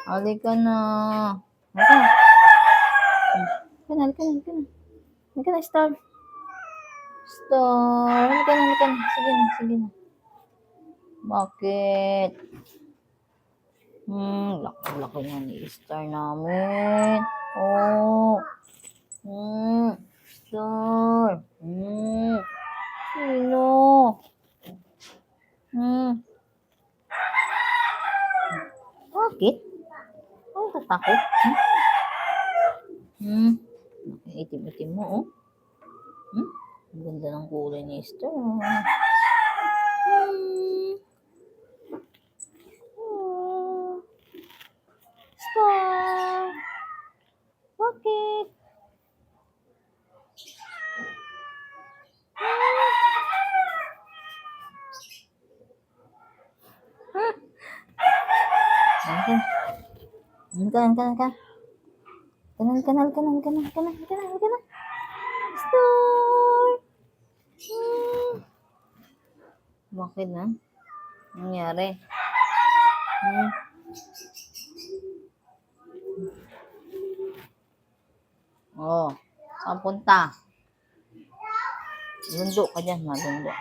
Halika na. Halika na. Halika na, halika na. Halika na, Star. Star. Halika na, halika na. Sige na, sige na. Bakit? Laki-laki nga ni Star namin. Oh. Star. Sino? Bakit? Ay, tatakot. Itim-itim mo, oh. Ang ganda ng kulay ni Star. Star. Bakit? Halika. Halika na. Star. Bakit na? Nangyari? Oh, saan punta? Lundo ka dyan, malundo.